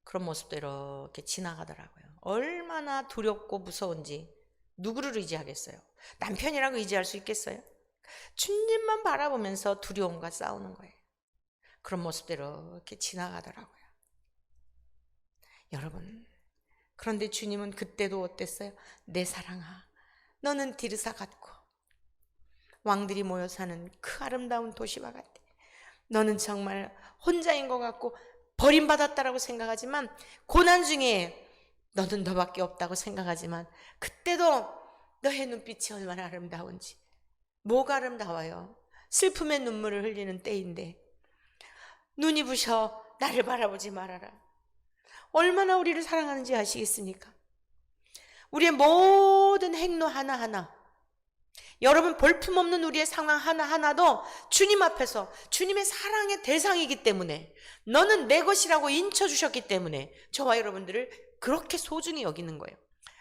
S1: 그런 모습도 이렇게 지나가더라고요. 얼마나 두렵고 무서운지 누구를 의지하겠어요? 남편이라고 의지할 수 있겠어요? 주님만 바라보면서 두려움과 싸우는 거예요. 그런 모습대로 이렇게 지나가더라고요. 여러분, 그런데 주님은 그때도 어땠어요? 내 사랑아, 너는 디르사 같고 왕들이 모여 사는 그 아름다운 도시와 같아. 너는 정말 혼자인 것 같고 버림받았다라고 생각하지만 고난 중에 너는 너밖에 없다고 생각하지만 그때도 너의 눈빛이 얼마나 아름다운지. 뭐가 아름다워요? 슬픔의 눈물을 흘리는 때인데 눈이 부셔 나를 바라보지 말아라. 얼마나 우리를 사랑하는지 아시겠습니까? 우리의 모든 행로 하나하나, 여러분 볼품없는 우리의 상황 하나하나도 주님 앞에서 주님의 사랑의 대상이기 때문에, 너는 내 것이라고 인쳐주셨기 때문에 저와 여러분들을 그렇게 소중히 여기는 거예요.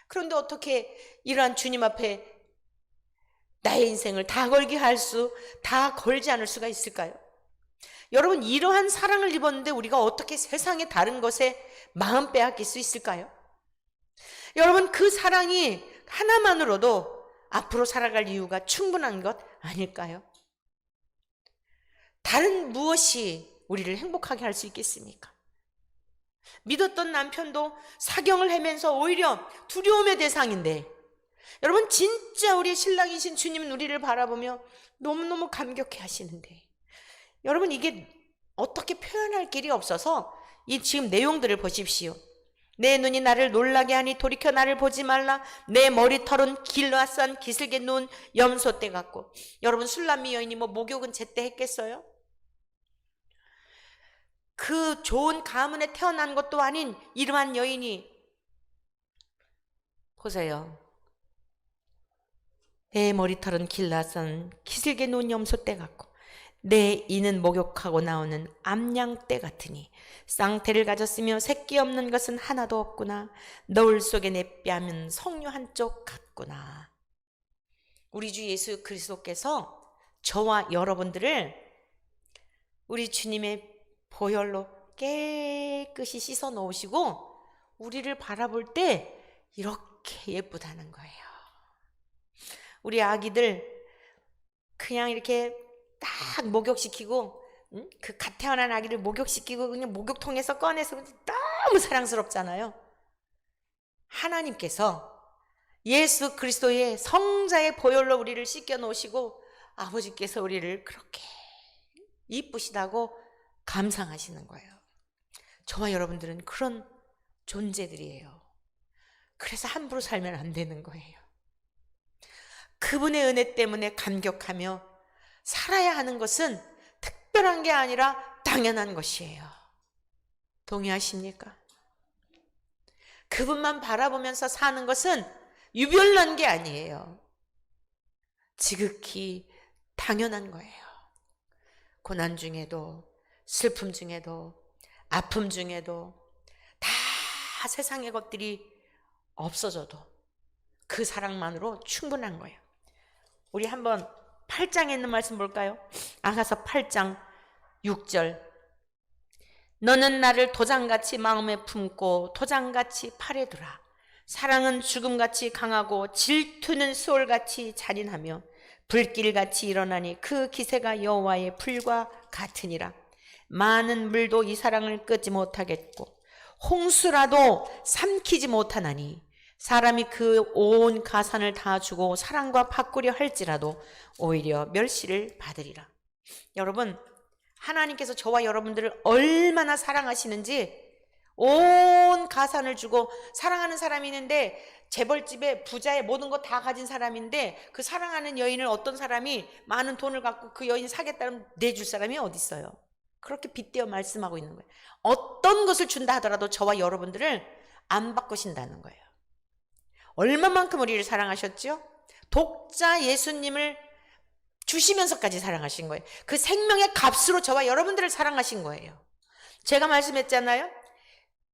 S1: 그런데 어떻게 이러한 주님 앞에 나의 인생을 다 걸게 다 걸지 않을 수가 있을까요? 여러분, 이러한 사랑을 입었는데 우리가 어떻게 세상의 다른 것에 마음 빼앗길 수 있을까요? 여러분, 그 사랑이 하나만으로도 앞으로 살아갈 이유가 충분한 것 아닐까요? 다른 무엇이 우리를 행복하게 할 수 있겠습니까? 믿었던 남편도 사경을 헤면서 오히려 두려움의 대상인데, 여러분 진짜 우리 신랑이신 주님은 우리를 바라보며 너무너무 감격해 하시는데, 여러분 이게 어떻게 표현할 길이 없어서 이 지금 내용들을 보십시오. 내 눈이 나를 놀라게 하니 돌이켜 나를 보지 말라. 내 머리털은 길러싼 기슬게 누운 염소떼 같고. 여러분 술람미 여인이 목욕은 제때 했겠어요? 그 좋은 가문에 태어난 것도 아닌 이러한 여인이, 보세요. 내 머리털은 길러싼 기슬게 누운 염소떼 같고 내 이는 목욕하고 나오는 암양떼 같으니 쌍태를 가졌으며 새끼 없는 것은 하나도 없구나. 너울 속에 내 뺨은 석류 한쪽 같구나. 우리 주 예수 그리스도께서 저와 여러분들을 우리 주님의 보혈로 깨끗이 씻어 놓으시고 우리를 바라볼 때 이렇게 예쁘다는 거예요. 우리 아기들 그냥 이렇게 딱 목욕시키고, 그 갓 태어난 아기를 목욕시키고 그냥 목욕통에서 꺼내서 너무 사랑스럽잖아요. 하나님께서 예수 그리스도의 성자의 보혈로 우리를 씻겨 놓으시고 아버지께서 우리를 그렇게 이쁘시다고 감상하시는 거예요. 저와 여러분들은 그런 존재들이에요. 그래서 함부로 살면 안 되는 거예요. 그분의 은혜 때문에 감격하며 살아야 하는 것은 특별한 게 아니라 당연한 것이에요. 동의하십니까? 그분만 바라보면서 사는 것은 유별난 게 아니에요. 지극히 당연한 거예요. 고난 중에도, 슬픔 중에도, 아픔 중에도 다 세상의 것들이 없어져도 그 사랑만으로 충분한 거예요. 우리 한번 8장에 있는 말씀 볼까요? 아가서 8장 6절. 너는 나를 도장같이 마음에 품고 도장같이 팔에 두라. 사랑은 죽음같이 강하고 질투는 수월같이 잔인하며 불길같이 일어나니 그 기세가 여호와의 불과 같으니라. 많은 물도 이 사랑을 끄지 못하겠고 홍수라도 삼키지 못하나니 사람이 그 온 가산을 다 주고 사랑과 바꾸려 할지라도 오히려 멸시를 받으리라. 여러분, 하나님께서 저와 여러분들을 얼마나 사랑하시는지 온 가산을 주고 사랑하는 사람이 있는데 재벌집에 부자의 모든 거 다 가진 사람인데 그 사랑하는 여인을 어떤 사람이 많은 돈을 갖고 그 여인 사겠다면 내줄 사람이 어디 있어요? 그렇게 빗대어 말씀하고 있는 거예요. 어떤 것을 준다 하더라도 저와 여러분들을 안 바꾸신다는 거예요. 얼마만큼 우리를 사랑하셨죠? 독자 예수님을 주시면서까지 사랑하신 거예요. 그 생명의 값으로 저와 여러분들을 사랑하신 거예요. 제가 말씀했잖아요.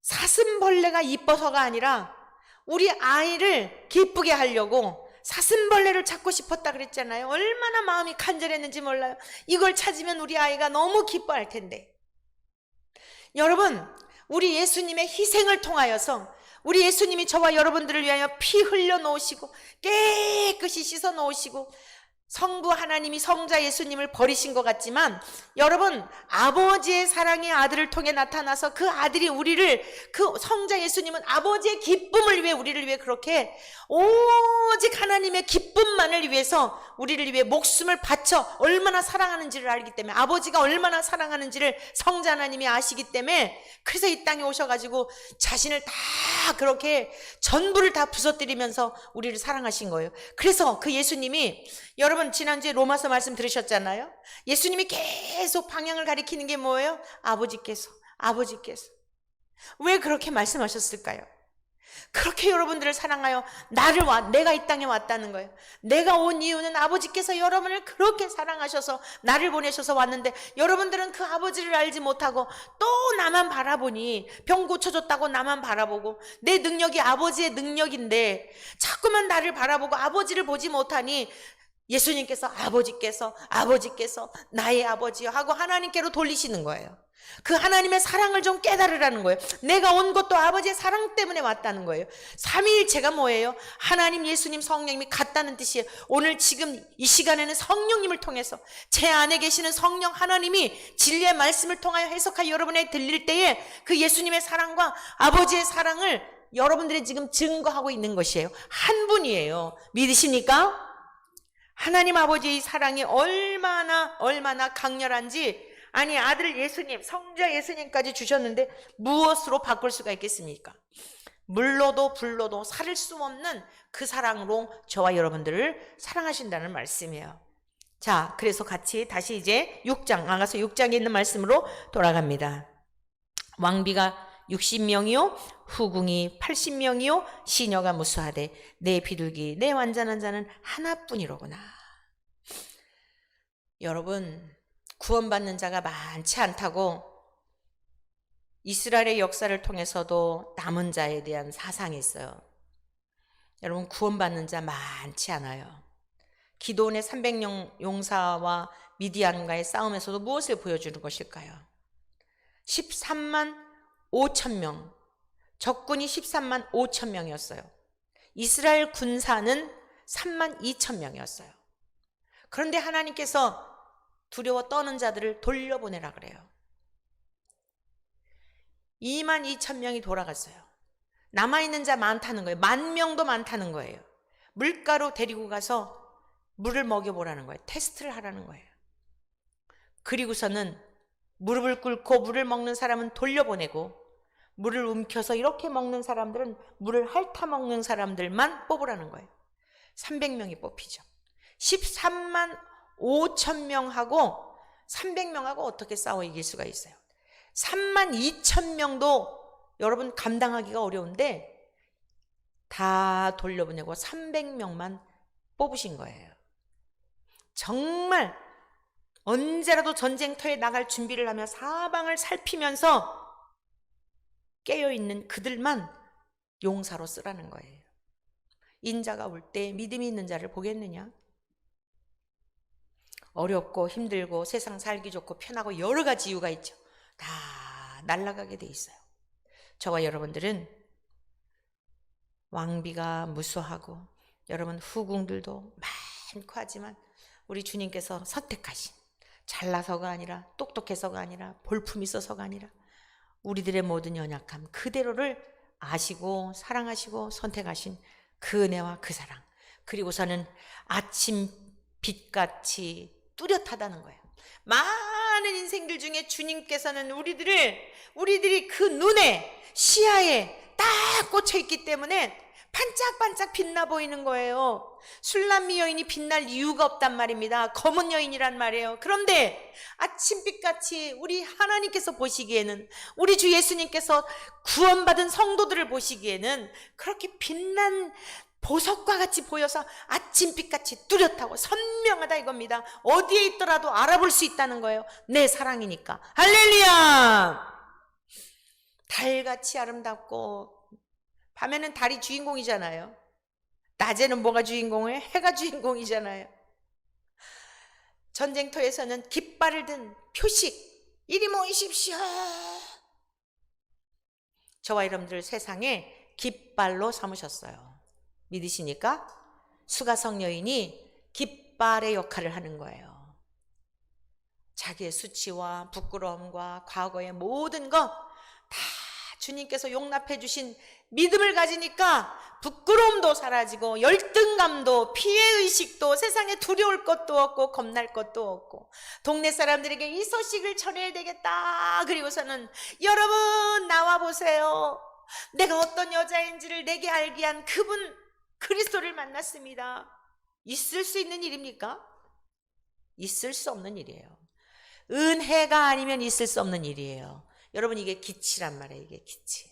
S1: 사슴벌레가 이뻐서가 아니라 우리 아이를 기쁘게 하려고 사슴벌레를 찾고 싶었다 그랬잖아요. 얼마나 마음이 간절했는지 몰라요. 이걸 찾으면 우리 아이가 너무 기뻐할 텐데. 여러분, 우리 예수님의 희생을 통하여서 우리 예수님이 저와 여러분들을 위하여 피 흘려 놓으시고 깨끗이 씻어 놓으시고 성부 하나님이 성자 예수님을 버리신 것 같지만 여러분, 아버지의 사랑이 아들을 통해 나타나서 그 아들이 우리를, 그 성자 예수님은 아버지의 기쁨을 위해 우리를 위해 그렇게 오직 하나님의 기쁨만을 위해서 우리를 위해 목숨을 바쳐 얼마나 사랑하는지를 알기 때문에, 아버지가 얼마나 사랑하는지를 성자 하나님이 아시기 때문에 그래서 이 땅에 오셔가지고 자신을 다 그렇게 전부를 다 부서뜨리면서 우리를 사랑하신 거예요. 그래서 그 예수님이, 여러분 지난주에 로마서 말씀 들으셨잖아요. 예수님이 계속 방향을 가리키는 게 뭐예요? 아버지께서. 왜 그렇게 말씀하셨을까요? 그렇게 여러분들을 사랑하여 내가 이 땅에 왔다는 거예요. 내가 온 이유는 아버지께서 여러분을 그렇게 사랑하셔서 나를 보내셔서 왔는데, 여러분들은 그 아버지를 알지 못하고 또 나만 바라보니, 병 고쳐줬다고 나만 바라보고, 내 능력이 아버지의 능력인데 자꾸만 나를 바라보고 아버지를 보지 못하니 예수님께서 아버지께서 나의 아버지요 하고 하나님께로 돌리시는 거예요. 그 하나님의 사랑을 좀 깨달으라는 거예요. 내가 온 것도 아버지의 사랑 때문에 왔다는 거예요. 삼위일체가 뭐예요? 하나님, 예수님, 성령님이 같다는 뜻이에요. 오늘 지금 이 시간에는 성령님을 통해서 제 안에 계시는 성령 하나님이 진리의 말씀을 통하여 해석하여 여러분에게 들릴 때에 그 예수님의 사랑과 아버지의 사랑을 여러분들이 지금 증거하고 있는 것이에요. 한 분이에요. 믿으십니까? 하나님 아버지의 사랑이 얼마나 강렬한지, 아니 아들 예수님, 성자 예수님까지 주셨는데 무엇으로 바꿀 수가 있겠습니까? 물로도 불로도 사를 수 없는 그 사랑으로 저와 여러분들을 사랑하신다는 말씀이에요. 자, 그래서 같이 다시 이제 6장, 나가서 6장에 있는 말씀으로 돌아갑니다. 왕비가 60명이요 후궁이 80명이요 시녀가 무수하되 내 비둘기 내 완전한 자는 하나뿐이로구나. 여러분, 구원받는 자가 많지 않다고 이스라엘의 역사를 통해서도 남은 자에 대한 사상이 있어요. 여러분, 구원받는 자 많지 않아요. 기드온의 300명 용사와 미디안과의 싸움에서도 무엇을 보여주는 것일까요? 13만 5천 명, 적군이 13만 5천 명이었어요. 이스라엘 군사는 3만 2천 명이었어요. 그런데 하나님께서 두려워 떠는 자들을 돌려보내라 그래요. 2만 2천 명이 돌아갔어요. 남아있는 자 많다는 거예요. 10,000명도 많다는 거예요. 물가로 데리고 가서 물을 먹여보라는 거예요. 테스트를 하라는 거예요. 그리고서는 무릎을 꿇고 물을 먹는 사람은 돌려보내고, 물을 움켜서 이렇게 먹는 사람들은, 물을 핥아 먹는 사람들만 뽑으라는 거예요. 300명이 뽑히죠. 13만 5천 명하고 300명하고 어떻게 싸워 이길 수가 있어요? 3만 2천 명도 여러분 감당하기가 어려운데 다 돌려보내고 300명만 뽑으신 거예요. 정말 언제라도 전쟁터에 나갈 준비를 하며 사방을 살피면서 깨어있는 그들만 용사로 쓰라는 거예요. 인자가 올 때 믿음이 있는 자를 보겠느냐? 어렵고 힘들고 세상 살기 좋고 편하고 여러 가지 이유가 있죠. 다 날아가게 돼 있어요. 저와 여러분들은 왕비가 무수하고 여러분 후궁들도 많고 하지만 우리 주님께서 선택하신, 잘나서가 아니라, 똑똑해서가 아니라, 볼품이 있어서가 아니라 우리들의 모든 연약함 그대로를 아시고 사랑하시고 선택하신 그 은혜와 그 사랑, 그리고서는 아침 빛같이 뚜렷하다는 거예요. 많은 인생들 중에 주님께서는 우리들이 그 눈에, 시야에 딱 꽂혀 있기 때문에 반짝반짝 빛나 보이는 거예요. 술람미 여인이 빛날 이유가 없단 말입니다. 검은 여인이란 말이에요. 그런데 아침빛같이 우리 하나님께서 보시기에는, 우리 주 예수님께서 구원받은 성도들을 보시기에는 그렇게 빛난 보석과 같이 보여서 아침빛같이 뚜렷하고 선명하다 이겁니다. 어디에 있더라도 알아볼 수 있다는 거예요. 내 사랑이니까. 할렐루야! 달같이 아름답고, 밤에는 달이 주인공이잖아요. 낮에는 뭐가 주인공이에요? 해가 주인공이잖아요. 전쟁터에서는 깃발을 든 표식, 이리 모이십시오. 저와 여러분들 세상에 깃발로 삼으셨어요. 믿으시니까? 수가성 여인이 깃발의 역할을 하는 거예요. 자기의 수치와 부끄러움과 과거의 모든 거 다 주님께서 용납해 주신 믿음을 가지니까 부끄러움도 사라지고 열등감도, 피해의식도, 세상에 두려울 것도 없고 겁날 것도 없고, 동네 사람들에게 이 소식을 전해야 되겠다. 그리고서는 여러분 나와 보세요. 내가 어떤 여자인지를 내게 알게 한 그분 그리스도를 만났습니다. 있을 수 있는 일입니까? 있을 수 없는 일이에요. 은혜가 아니면 있을 수 없는 일이에요. 여러분, 이게 기치란 말이에요. 이게 기치.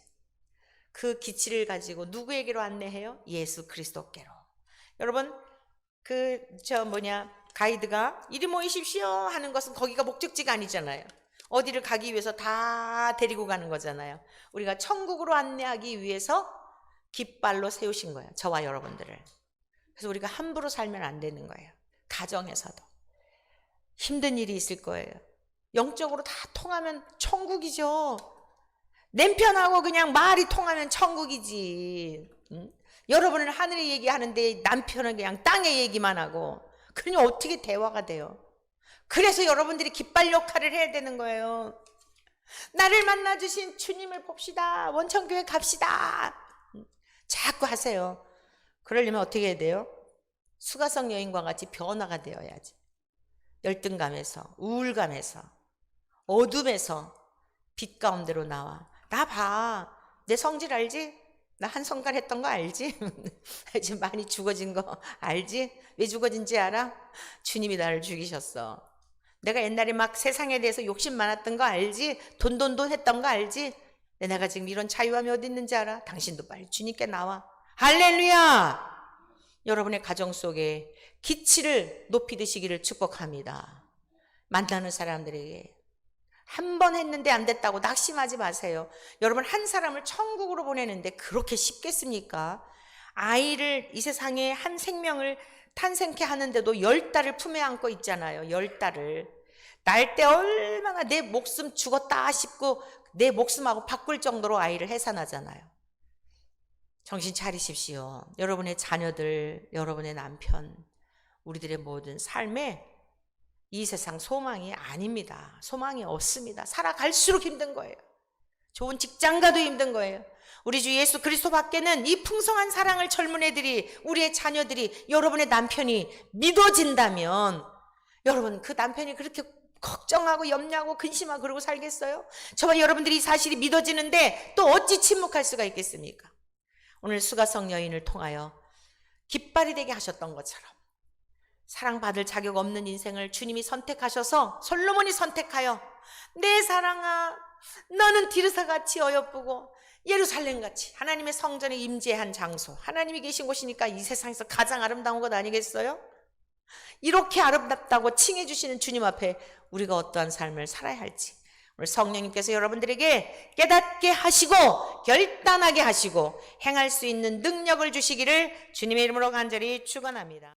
S1: 그 기치를 가지고 누구에게로 안내해요? 예수 그리스도께로. 여러분, 가이드가 이리 모이십시오 하는 것은 거기가 목적지가 아니잖아요. 어디를 가기 위해서 다 데리고 가는 거잖아요. 우리가 천국으로 안내하기 위해서 깃발로 세우신 거예요. 저와 여러분들을. 그래서 우리가 함부로 살면 안 되는 거예요. 가정에서도. 힘든 일이 있을 거예요. 영적으로 다 통하면 천국이죠. 남편하고 그냥 말이 통하면 천국이지. 여러분은 하늘의 얘기하는데 남편은 그냥 땅의 얘기만 하고, 그러니 어떻게 대화가 돼요? 그래서 여러분들이 깃발 역할을 해야 되는 거예요. 나를 만나주신 주님을 봅시다. 원천교회 갑시다. 자꾸 하세요. 그러려면 어떻게 해야 돼요? 수가성 여인과 같이 변화가 되어야지. 열등감에서, 우울감에서, 어둠에서 빛 가운데로 나와. 나 봐. 내 성질 알지? 나 한성갈 했던 거 알지? 지금 많이 죽어진 거 알지? 왜 죽어진지 알아? 주님이 나를 죽이셨어. 내가 옛날에 막 세상에 대해서 욕심 많았던 거 알지? 돈 했던 거 알지? 내가 지금 이런 자유함이 어디 있는지 알아? 당신도 빨리 주님께 나와. 할렐루야! 여러분의 가정 속에 기치를 높이 드시기를 축복합니다. 만나는 사람들에게 한 번 했는데 안 됐다고 낙심하지 마세요. 여러분, 한 사람을 천국으로 보내는데 그렇게 쉽겠습니까? 아이를, 이 세상에 한 생명을 탄생케 하는데도 10달을 품에 안고 있잖아요. 10달을. 날 때 얼마나 내 목숨 죽었다 싶고 내 목숨하고 바꿀 정도로 아이를 해산하잖아요. 정신 차리십시오. 여러분의 자녀들, 여러분의 남편, 우리들의 모든 삶에 이 세상 소망이 아닙니다. 소망이 없습니다. 살아갈수록 힘든 거예요. 좋은 직장 가도 힘든 거예요. 우리 주 예수 그리스도 밖에는 이 풍성한 사랑을 젊은 애들이, 우리의 자녀들이, 여러분의 남편이 믿어진다면, 여러분 그 남편이 그렇게 걱정하고 염려하고 근심하고 그러고 살겠어요? 저와 여러분들이 이 사실이 믿어지는데 또 어찌 침묵할 수가 있겠습니까? 오늘 수가성 여인을 통하여 깃발이 되게 하셨던 것처럼 사랑받을 자격 없는 인생을 주님이 선택하셔서, 솔로몬이 선택하여, 내 사랑아 너는 디르사같이 어여쁘고 예루살렘같이 하나님의 성전에 임재한 장소, 하나님이 계신 곳이니까 이 세상에서 가장 아름다운 것 아니겠어요? 이렇게 아름답다고 칭해 주시는 주님 앞에 우리가 어떠한 삶을 살아야 할지 오늘 성령님께서 여러분들에게 깨닫게 하시고 결단하게 하시고 행할 수 있는 능력을 주시기를 주님의 이름으로 간절히 축원합니다.